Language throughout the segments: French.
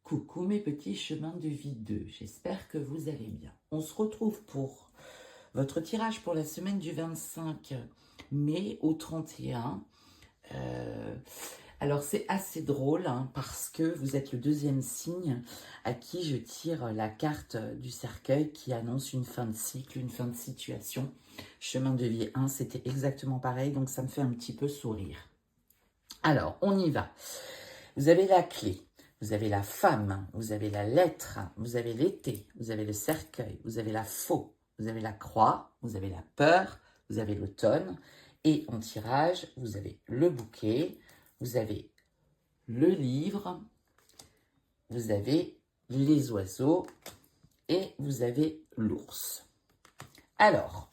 Coucou mes petits chemins de vie 2, j'espère que vous allez bien. On se retrouve pour votre tirage pour la semaine du 25 mai au 31. Alors c'est assez drôle parce que vous êtes le deuxième signe à qui je tire la carte du cercueil qui annonce une fin de cycle, une fin de situation. Chemin de vie 1, c'était exactement pareil, donc ça me fait un petit peu sourire. Alors, on y va. Vous avez la clé. Vous avez la femme, vous avez la lettre, vous avez l'été, vous avez le cercueil, vous avez la faux, vous avez la croix, vous avez la peur, vous avez l'automne. Et en tirage, vous avez le bouquet, vous avez le livre, vous avez les oiseaux et vous avez l'ours. Alors,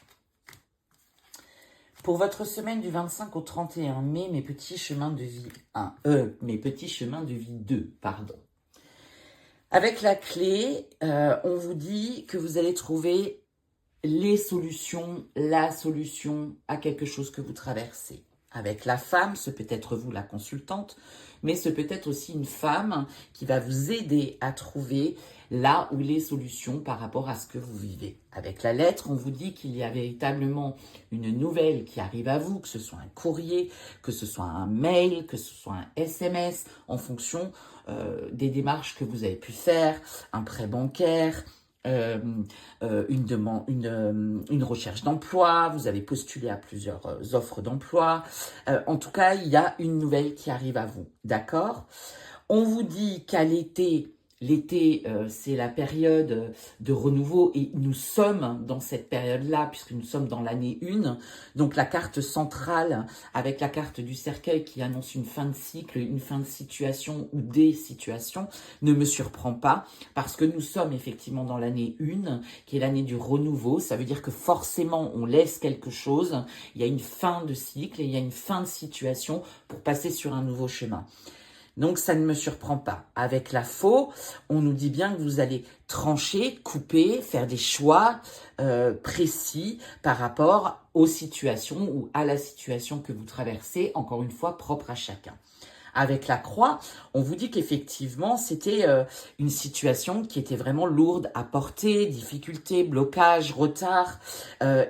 pour votre semaine du 25 au 31 mai, mes petits chemins de vie 1, mes petits chemins de vie 2, pardon. Avec la clé, on vous dit que vous allez trouver les solutions, la solution à quelque chose que vous traversez. Avec la femme, ce peut être vous la consultante, mais ce peut être aussi une femme qui va vous aider à trouver là où les solutions par rapport à ce que vous vivez. Avec la lettre, on vous dit qu'il y a véritablement une nouvelle qui arrive à vous, que ce soit un courrier, que ce soit un mail, que ce soit un SMS, en fonction des démarches que vous avez pu faire, un prêt bancaire, une recherche d'emploi, vous avez postulé à plusieurs offres d'emploi. En tout cas, il y a une nouvelle qui arrive à vous, d'accord? On vous dit qu'à l'été, c'est la période de renouveau et nous sommes dans cette période-là puisque nous sommes dans l'année 1. Donc la carte centrale avec la carte du cercueil qui annonce une fin de cycle, une fin de situation ou des situations ne me surprend pas parce que nous sommes effectivement dans l'année 1 qui est l'année du renouveau. Ça veut dire que forcément on laisse quelque chose, il y a une fin de cycle et il y a une fin de situation pour passer sur un nouveau chemin. Donc, ça ne me surprend pas. Avec la faux, on nous dit bien que vous allez trancher, couper, faire des choix précis par rapport aux situations ou à la situation que vous traversez, encore une fois, propre à chacun. Avec la croix, on vous dit qu'effectivement, c'était une situation qui était vraiment lourde à porter, difficulté, blocage, retard,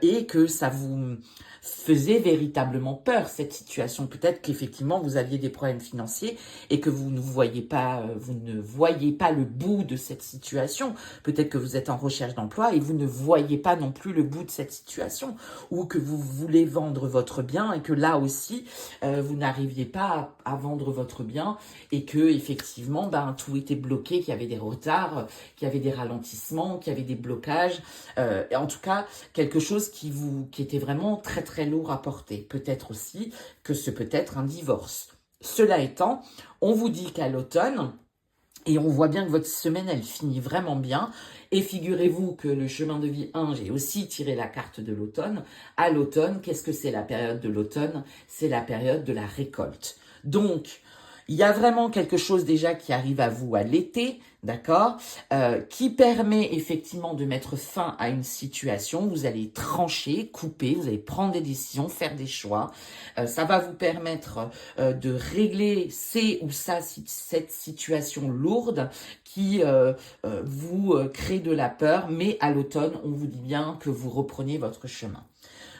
et que ça vous faisait véritablement peur, cette situation. Peut-être qu'effectivement, vous aviez des problèmes financiers et que vous ne voyez pas le bout de cette situation. Peut-être que vous êtes en recherche d'emploi et vous ne voyez pas non plus le bout de cette situation. Ou que vous voulez vendre votre bien et que là aussi, vous n'arriviez pas à vendre votre bien et que effectivement, tout était bloqué, qu'il y avait des retards, qu'il y avait des ralentissements, qu'il y avait des blocages. Et en tout cas, quelque chose qui était vraiment très très lourd à porter. Peut-être aussi que ce peut être un divorce. Cela étant, on vous dit qu'à l'automne, et on voit bien que votre semaine, elle finit vraiment bien. Et figurez-vous que le chemin de vie 1, j'ai aussi tiré la carte de l'automne. À l'automne, qu'est-ce que c'est la période de l'automne? C'est la période de la récolte. Donc, il y a vraiment quelque chose déjà qui arrive à vous à l'été, d'accord, qui permet effectivement de mettre fin à une situation. Vous allez trancher, couper, vous allez prendre des décisions, faire des choix. Ça va vous permettre de régler cette situation lourde qui vous crée de la peur. Mais à l'automne, on vous dit bien que vous reprenez votre chemin.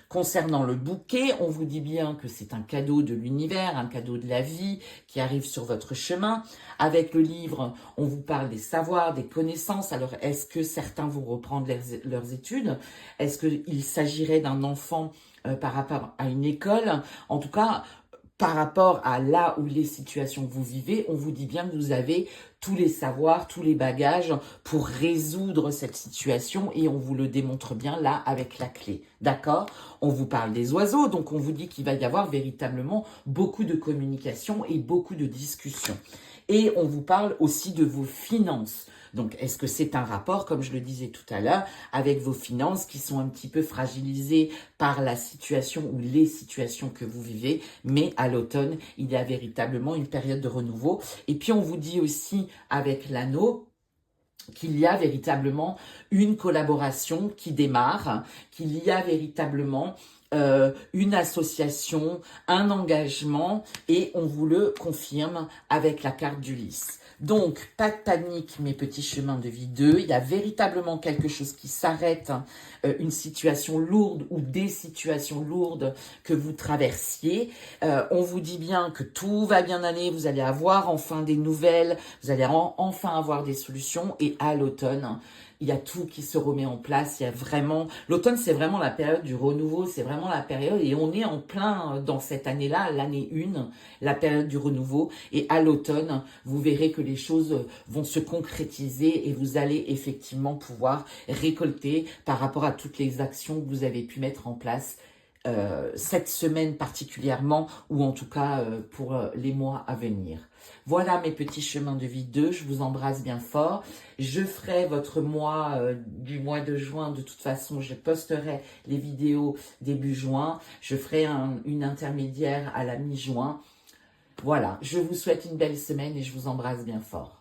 Concernant le bouquet, on vous dit bien que c'est un cadeau de l'univers, un cadeau de la vie qui arrive sur votre chemin. Avec le livre, on vous parle des savoirs, des connaissances. Alors, est-ce que certains vont reprendre leurs études? Est-ce qu'il s'agirait d'un enfant par rapport à une école? En tout cas, par rapport à là où les situations que vous vivez, on vous dit bien que vous avez tous les savoirs, tous les bagages pour résoudre cette situation et on vous le démontre bien là avec la clé. D'accord? On vous parle des oiseaux, donc on vous dit qu'il va y avoir véritablement beaucoup de communication et beaucoup de discussions. Et on vous parle aussi de vos finances. Donc, est-ce que c'est un rapport, comme je le disais tout à l'heure, avec vos finances qui sont un petit peu fragilisées par la situation ou les situations que vous vivez? Mais à l'automne, il y a véritablement une période de renouveau. Et puis, on vous dit aussi avec l'anneau qu'il y a véritablement une collaboration qui démarre, qu'il y a véritablement une association, un engagement, et on vous le confirme avec la carte d'Ulysse. Donc, pas de panique, mes petits chemins de vie 2. Il y a véritablement quelque chose qui s'arrête, une situation lourde ou des situations lourdes que vous traversiez. On vous dit bien que tout va bien aller, vous allez avoir enfin des nouvelles, vous allez enfin avoir des solutions, et à l'automne, il y a tout qui se remet en place. Il y a vraiment, l'automne, c'est vraiment la période du renouveau, c'est vraiment la période, et on est en plein dans cette année-là, l'année 1, la période du renouveau, et à l'automne, vous verrez que les choses vont se concrétiser et vous allez effectivement pouvoir récolter par rapport à toutes les actions que vous avez pu mettre en place cette semaine particulièrement, ou en tout cas pour les mois à venir. Voilà mes petits chemins de vie 2, je vous embrasse bien fort. Je ferai votre mois du mois de juin, de toute façon je posterai les vidéos début juin, je ferai une intermédiaire à la mi-juin. Voilà, je vous souhaite une belle semaine et je vous embrasse bien fort.